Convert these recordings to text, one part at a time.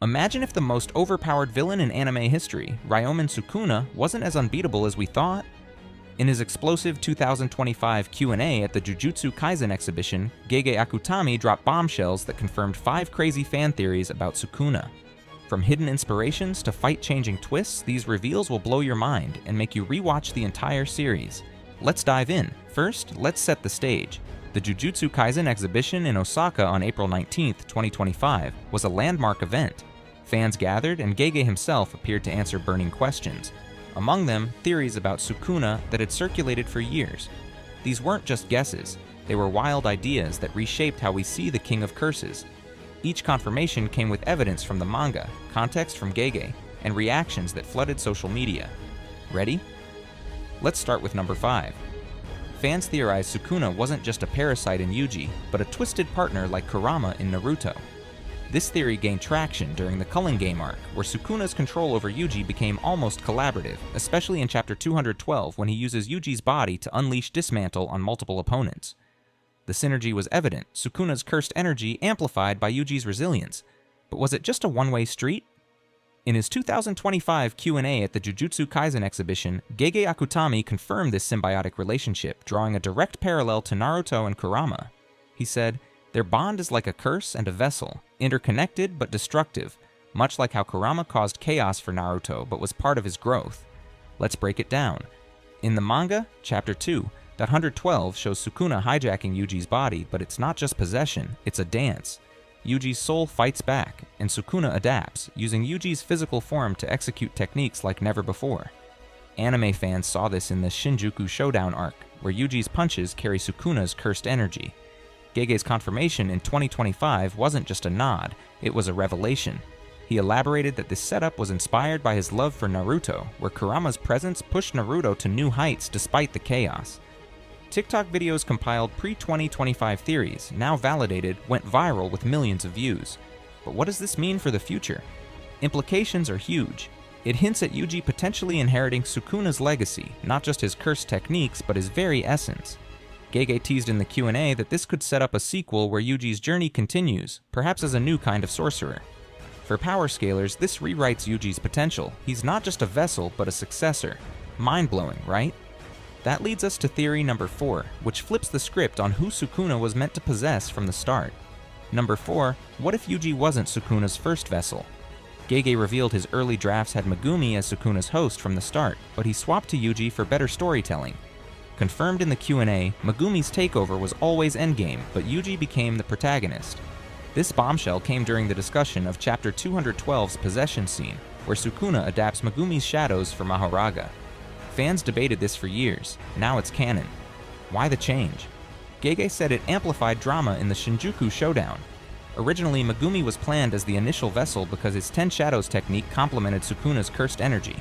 Imagine if the most overpowered villain in anime history, Ryomen Sukuna, wasn't as unbeatable as we thought. In his explosive 2025 Q&A at the Jujutsu Kaisen exhibition, Gege Akutami dropped bombshells that confirmed 5 crazy fan theories about Sukuna. From hidden inspirations to fight-changing twists, these reveals will blow your mind and make you rewatch the entire series. Let's dive in. First, let's set the stage. The Jujutsu Kaisen exhibition in Osaka on April 19, 2025 was a landmark event. Fans gathered and Gege himself appeared to answer burning questions. Among them, theories about Sukuna that had circulated for years. These weren't just guesses, they were wild ideas that reshaped how we see the King of Curses. Each confirmation came with evidence from the manga, context from Gege, and reactions that flooded social media. Ready? Let's start with number 5. Fans theorized Sukuna wasn't just a parasite in Yuji, but a twisted partner like Kurama in Naruto. This theory gained traction during the Culling Game arc, where Sukuna's control over Yuji became almost collaborative, especially in chapter 212 when he uses Yuji's body to unleash dismantle on multiple opponents. The synergy was evident, Sukuna's cursed energy amplified by Yuji's resilience. But was it just a one-way street? In his 2025 Q&A at the Jujutsu Kaisen exhibition, Gege Akutami confirmed this symbiotic relationship, drawing a direct parallel to Naruto and Kurama. He said, "Their bond is like a curse and a vessel, interconnected but destructive, much like how Kurama caused chaos for Naruto but was part of his growth." Let's break it down. In the manga, chapter 2, that 112 shows Sukuna hijacking Yuji's body, but it's not just possession, it's a dance. Yuji's soul fights back, and Sukuna adapts, using Yuji's physical form to execute techniques like never before. Anime fans saw this in the Shinjuku Showdown arc, where Yuji's punches carry Sukuna's cursed energy. Gege's confirmation in 2025 wasn't just a nod, it was a revelation. He elaborated that this setup was inspired by his love for Naruto, where Kurama's presence pushed Naruto to new heights despite the chaos. TikTok videos compiled pre-2025 theories, now validated, went viral with millions of views. But what does this mean for the future? Implications are huge. It hints at Yuji potentially inheriting Sukuna's legacy, not just his cursed techniques, but his very essence. Gege teased in the Q&A that this could set up a sequel where Yuji's journey continues, perhaps as a new kind of sorcerer. For power scalers, this rewrites Yuji's potential. He's not just a vessel, but a successor. Mind-blowing, right? That leads us to theory number 4, which flips the script on who Sukuna was meant to possess from the start. Number 4, what if Yuji wasn't Sukuna's first vessel? Gege revealed his early drafts had Megumi as Sukuna's host from the start, but he swapped to Yuji for better storytelling. Confirmed in the Q&A, Megumi's takeover was always endgame, but Yuji became the protagonist. This bombshell came during the discussion of chapter 212's possession scene, where Sukuna adapts Megumi's shadows for Mahoraga. Fans debated this for years, now it's canon. Why the change? Gege said it amplified drama in the Shinjuku Showdown. Originally, Megumi was planned as the initial vessel because his 10 Shadows technique complemented Sukuna's cursed energy.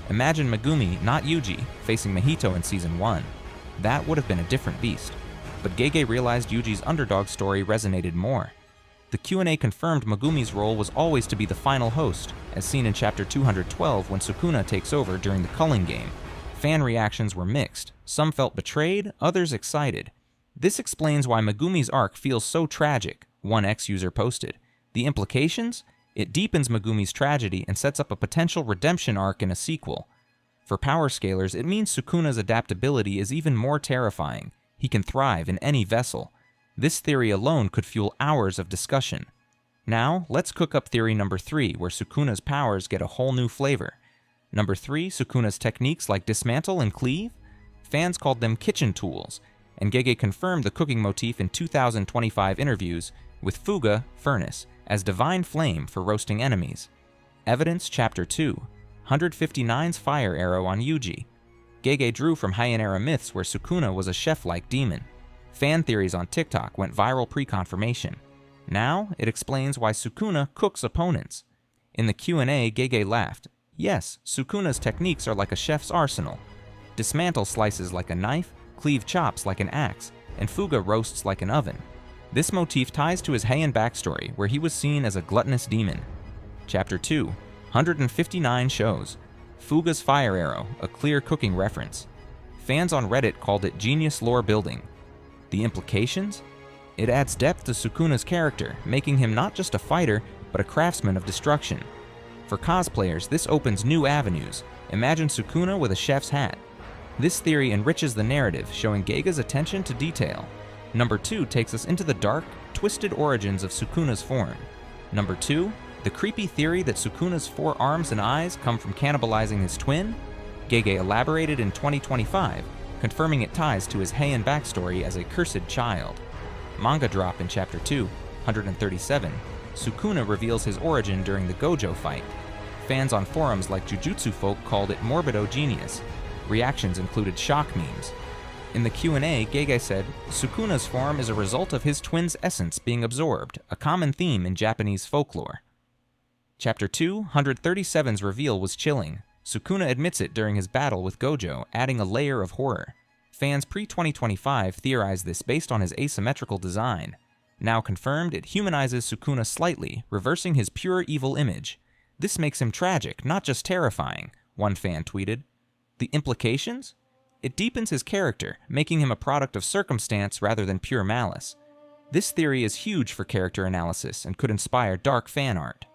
Imagine Megumi, not Yuji, facing Mahito in Season 1. That would have been a different beast. But Gege realized Yuji's underdog story resonated more. The Q&A confirmed Megumi's role was always to be the final host, as seen in chapter 212 when Sukuna takes over during the Culling Game. Fan reactions were mixed. Some felt betrayed, others excited. This explains why Megumi's arc feels so tragic, one X-user posted. The implications? It deepens Megumi's tragedy and sets up a potential redemption arc in a sequel. For power scalers, it means Sukuna's adaptability is even more terrifying. He can thrive in any vessel. This theory alone could fuel hours of discussion. Now, let's cook up theory number 3, where Sukuna's powers get a whole new flavor. Number 3, Sukuna's techniques like dismantle and cleave? Fans called them kitchen tools, and Gege confirmed the cooking motif in 2025 interviews, with Fuga, furnace, as divine flame for roasting enemies. Evidence chapter 2, 159's fire arrow on Yuji. Gege drew from Heian era myths where Sukuna was a chef-like demon. Fan theories on TikTok went viral pre-confirmation. Now, it explains why Sukuna cooks opponents. In the Q&A, Gege laughed. Yes, Sukuna's techniques are like a chef's arsenal. Dismantle slices like a knife, cleave chops like an axe, and Fuga roasts like an oven. This motif ties to his Heian backstory, where he was seen as a gluttonous demon. Chapter 2, 159 shows Fuga's fire arrow, a clear cooking reference. Fans on Reddit called it genius lore building. The implications? It adds depth to Sukuna's character, making him not just a fighter, but a craftsman of destruction. For cosplayers, this opens new avenues. Imagine Sukuna with a chef's hat. This theory enriches the narrative, showing Gege's attention to detail. Number 2 takes us into the dark, twisted origins of Sukuna's form. Number 2, the creepy theory that Sukuna's 4 arms and eyes come from cannibalizing his twin. Gege elaborated in 2025, confirming it ties to his Heian backstory as a cursed child. Manga drop in Chapter 2, 137. Sukuna reveals his origin during the Gojo fight. Fans on forums like Jujutsu folk called it morbido genius. Reactions included shock memes. In the Q&A, Gege said, Sukuna's form is a result of his twin's essence being absorbed, a common theme in Japanese folklore. Chapter 2, 137's reveal was chilling. Sukuna admits it during his battle with Gojo, adding a layer of horror. Fans pre-2025 theorized this based on his asymmetrical design. Now confirmed, it humanizes Sukuna slightly, reversing his pure evil image. This makes him tragic, not just terrifying, one fan tweeted. The implications? It deepens his character, making him a product of circumstance rather than pure malice. This theory is huge for character analysis and could inspire dark fan art.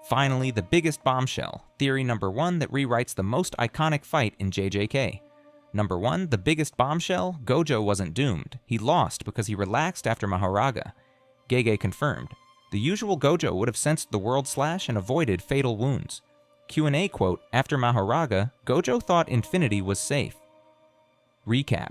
Finally, the biggest bombshell, theory number 1 that rewrites the most iconic fight in JJK. Number 1, the biggest bombshell, Gojo wasn't doomed. He lost because he relaxed after Mahoraga. Gege confirmed. The usual Gojo would have sensed the world slash and avoided fatal wounds. Q&A quote, after Mahoraga, Gojo thought Infinity was safe. Recap.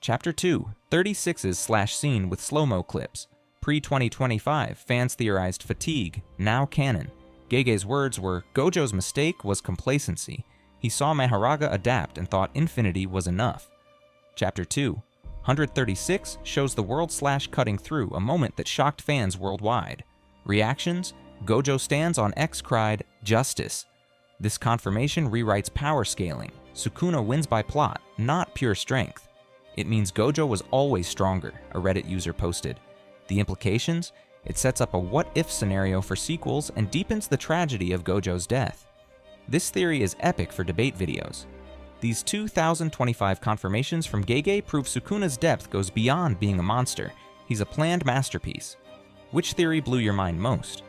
Chapter 2, 36's/scene with slow-mo clips. Pre-2025, fans theorized fatigue, now canon. Gege's words were, Gojo's mistake was complacency. He saw Mahoraga adapt and thought Infinity was enough. Chapter 2, 136 shows the world slash cutting through, a moment that shocked fans worldwide. Reactions? Gojo stands on X cried, justice. This confirmation rewrites power scaling. Sukuna wins by plot, not pure strength. It means Gojo was always stronger, a Reddit user posted. The implications? It sets up a what-if scenario for sequels and deepens the tragedy of Gojo's death. This theory is epic for debate videos. These 2025 confirmations from Gege prove Sukuna's depth goes beyond being a monster. He's a planned masterpiece. Which theory blew your mind most?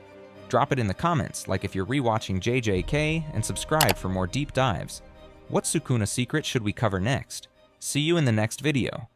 Drop it in the comments, like if you're rewatching JJK, and subscribe for more deep dives. What Sukuna secret should we cover next? See you in the next video.